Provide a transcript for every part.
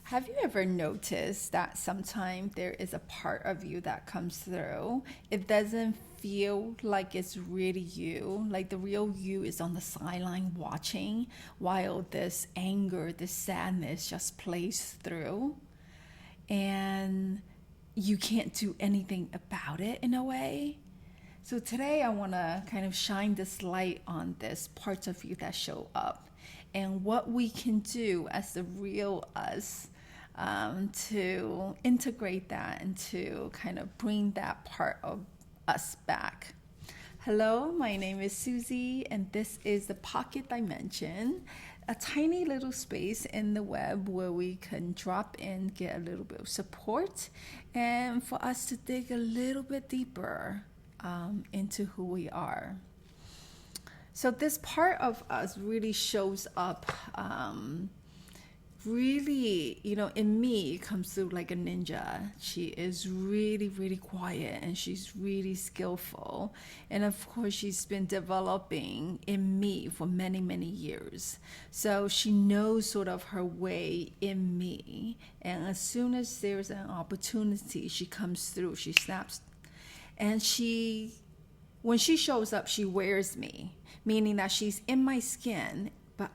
Have you ever noticed that sometimes there is a part of you that comes through? It doesn't feel like it's really you, like the real you is on the sideline watching while this anger, this sadness just plays through. And you can't do anything about it in a way. So today I want to kind of shine this light on this parts of you that show up and what we can do as the real us to integrate that and to kind of bring that part of us back. Hello, my name is SUZII, and this is the Pocket Dimension, a tiny little space in the web where we can drop in, get a little bit of support, and for us to dig a little bit deeper into who we are. So this part of us really shows up in me, it comes through like a ninja. She is really, really quiet and she's really skillful. And of course, she's been developing in me for many, many years. So she knows sort of her way in me. And as soon as there's an opportunity, she comes through, she snaps. And when she shows up, she wears me, meaning that she's in my skin, but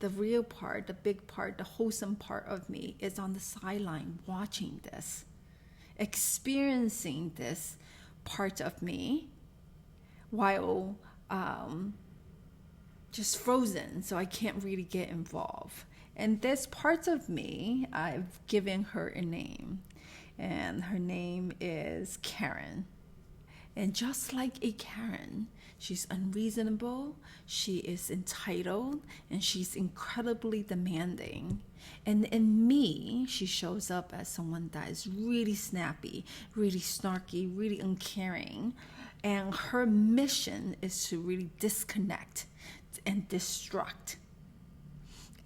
the real part, the big part, the wholesome part of me is on the sideline watching this, experiencing this part of me while just frozen, so I can't really get involved. And this part of me, I've given her a name, and her name is Karen. And just like a Karen, she's unreasonable, she is entitled, and she's incredibly demanding. And in me, she shows up as someone that is really snappy, really snarky, really uncaring. And her mission is to really disconnect and destruct.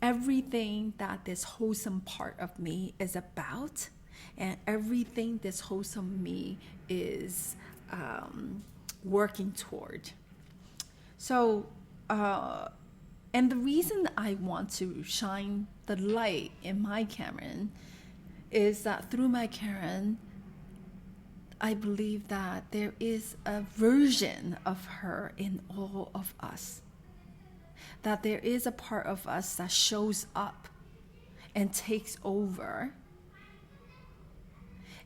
Everything that this wholesome part of me is about, and everything this wholesome me is working toward. So, and the reason I want to shine the light in my Karen is that through my Karen, I believe that there is a version of her in all of us. That there is a part of us that shows up and takes over.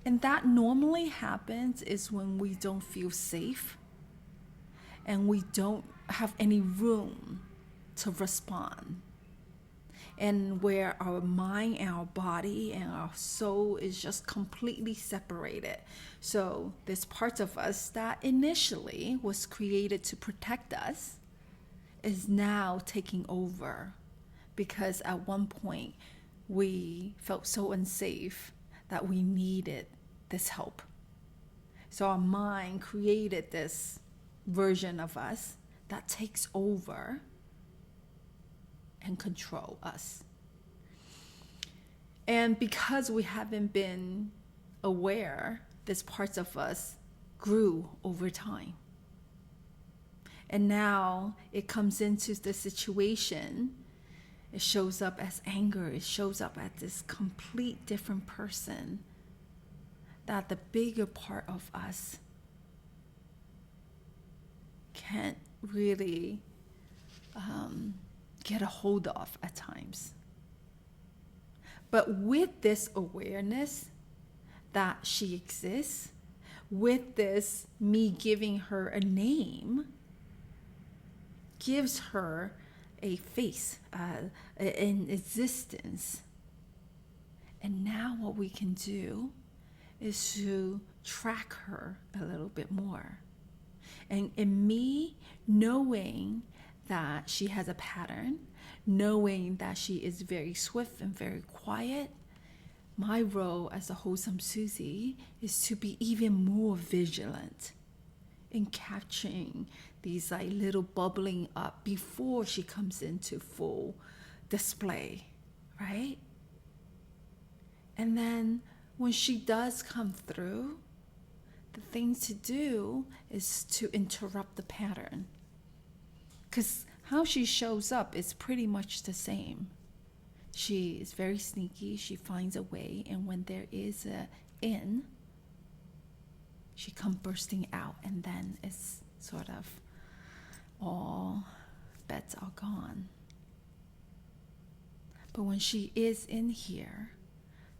And that normally happens is when we don't feel safe and we don't have any room to respond. And where our mind and our body and our soul is just completely separated. So this part of us that initially was created to protect us is now taking over, because at one point we felt so unsafe that we needed this help. So our mind created this version of us that takes over and control us. And because we haven't been aware, this parts of us grew over time. And now it comes into the situation. It shows up as anger. It shows up as this complete different person. That the bigger part of us can't really get a hold of at times. But with this awareness that she exists, with this me giving her a name, gives her a face, an existence. And now what we can do is to track her a little bit more. And in me knowing that she has a pattern, knowing that she is very swift and very quiet, my role as a wholesome SUZII is to be even more vigilant in capturing these like little bubbling up before she comes into full display, right? And then when she does come through, the thing to do is to interrupt the pattern. Because how she shows up is pretty much the same. She is very sneaky. She finds a way. And when there is a in, she comes bursting out. And then it's sort of all bets are gone. But when she is in here,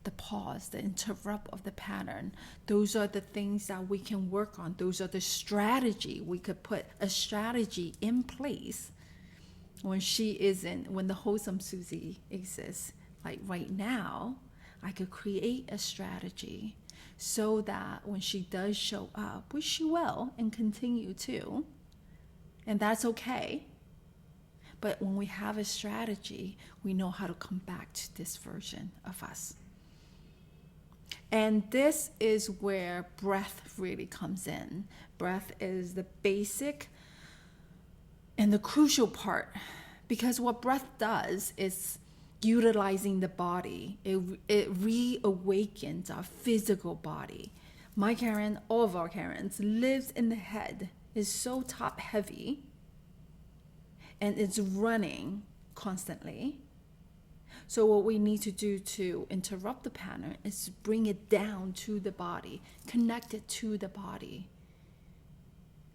the pause, the interrupt of the pattern, those are the things that we can work on. Those are the strategy. We could put a strategy in place when she isn't, when the wholesome SUZII exists. Like right now, I could create a strategy so that when she does show up, which she will and continue to, and that's okay. But when we have a strategy, we know how to come back to this version of us. And this is where breath really comes in. Breath is the basic and the crucial part, because what breath does is utilizing the body. It reawakens our physical body. My Karen, all of our Karens, lives in the head, is so top heavy, and it's running constantly. So what we need to do to interrupt the pattern is to bring it down to the body, connect it to the body.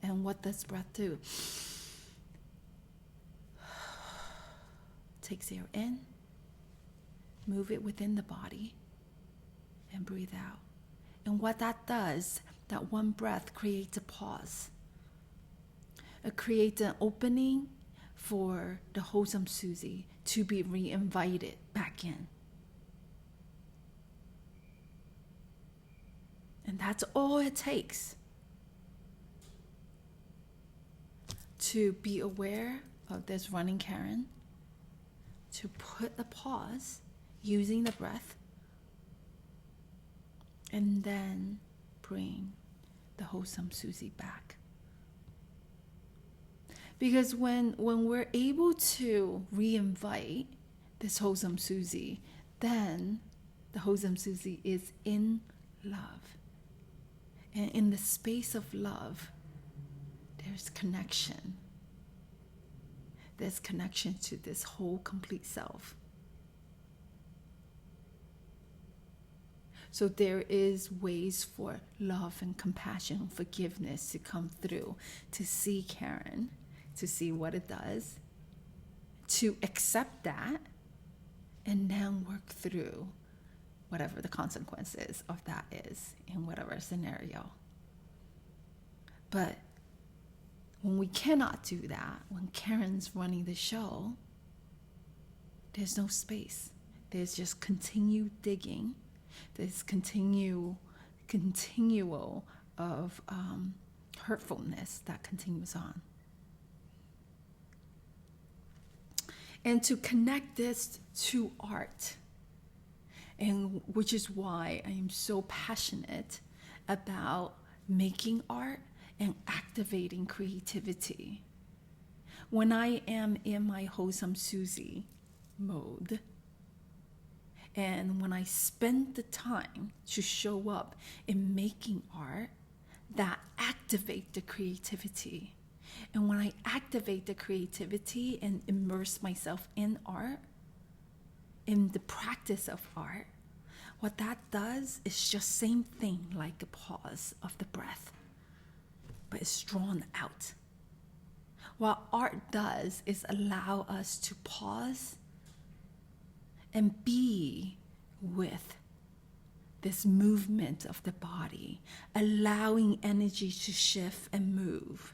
And what does breath do? Takes air in, move it within the body, and breathe out. And what that does, that one breath creates a pause. It creates an opening for the wholesome SUZII to be re-invited back in. And that's all it takes to be aware of this running Karen, to put a pause using the breath, and then bring the wholesome SUZII back. Because when we're able to re-invite this wholesome SUZII, then the wholesome SUZII is in love. And in the space of love, there's connection. There's connection to this whole complete self. So there is ways for love and compassion and forgiveness to come through, to see Karen, to see what it does, to accept that, and then work through whatever the consequences of that is in whatever scenario. But when we cannot do that, when Karen's running the show, there's no space. There's just continued digging. There's continual of hurtfulness that continues on. And to connect this to art, and which is why I am so passionate about making art and activating creativity. When I am in my wholesome SUZII mode, and when I spend the time to show up in making art, that activate the creativity. And when I activate the creativity and immerse myself in art, in the practice of art, what that does is just same thing like a pause of the breath, but it's drawn out. What art does is allow us to pause and be with this movement of the body, allowing energy to shift and move.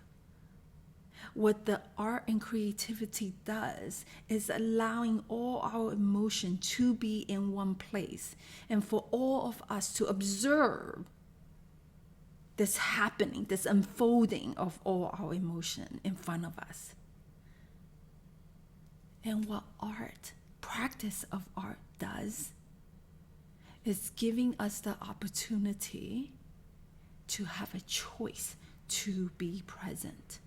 What the art and creativity does is allowing all our emotion to be in one place, and for all of us to observe this happening, this unfolding of all our emotion in front of us. And what practice of art does is giving us the opportunity to have a choice to be present.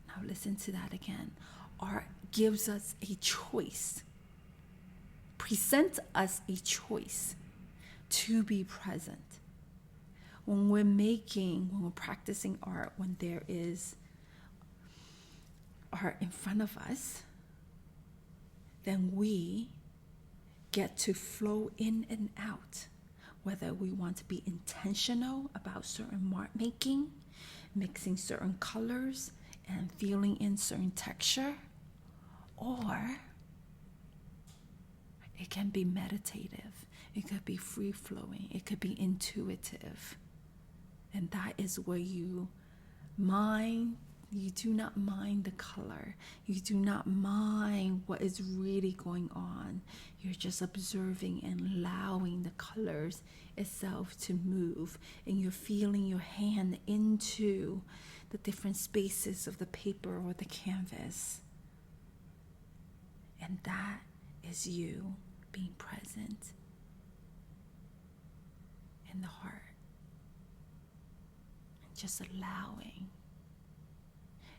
Now listen to that again. Art gives us a choice, presents us a choice to be present. When we're practicing art, when there is art in front of us, then we get to flow in and out, whether we want to be intentional about certain mark making, mixing certain colors, and feeling in certain texture, or it can be meditative, it could be free-flowing, it could be intuitive. And that is where you do not mind the color. You do not mind what is really going on. You're just observing and allowing the colors itself to move. And you're feeling your hand into the different spaces of the paper or the canvas. And that is you being present in the heart. And just allowing.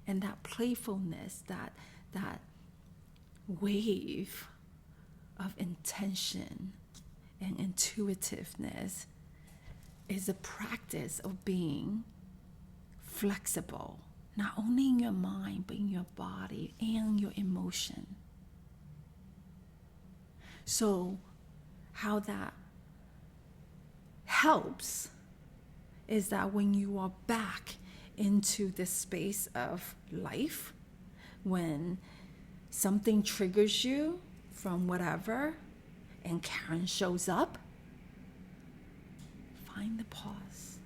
And that playfulness, that wave of intention and intuitiveness is a practice of being flexible, not only in your mind, but in your body and your emotion. So how that helps is that when you are back into this space of life, when something triggers you from whatever and Karen shows up, find the pause.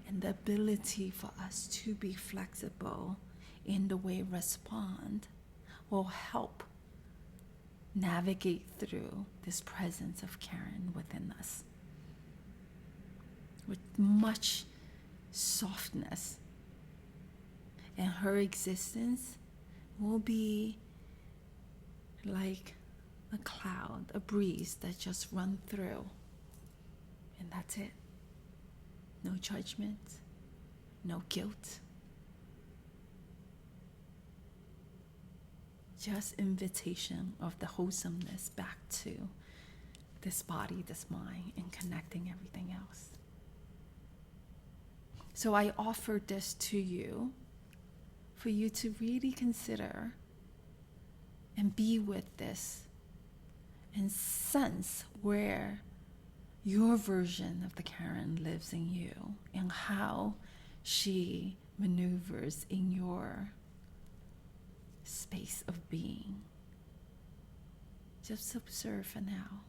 And the ability for us to be flexible in the way we respond will help navigate through this presence of Karen within us with much softness, and her existence will be like a cloud, a breeze that just runs through, and that's it. No judgment, no guilt, just invitation of the wholesomeness back to this body, this mind, and connecting everything else. So I offered this to you for you to really consider and be with this and sense where your version of the Karen lives in you and how she maneuvers in your space of being. Just observe for now.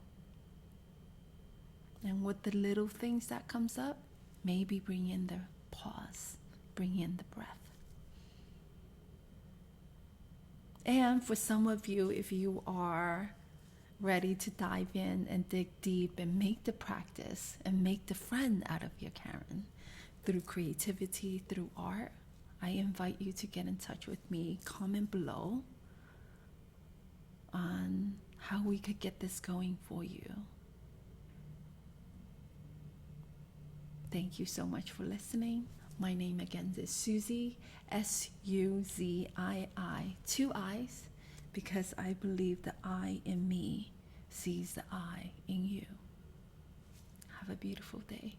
And with the little things that comes up, maybe bring in the pause, bring in the breath. And for some of you, if you are ready to dive in and dig deep and make the practice and make the friend out of your Karen through creativity, through art, I invite you to get in touch with me. Comment below on how we could get this going for you. Thank you so much for listening. My name again is SUZII, SUZII, 2 I's, because I believe the I in me sees the I in you. Have a beautiful day.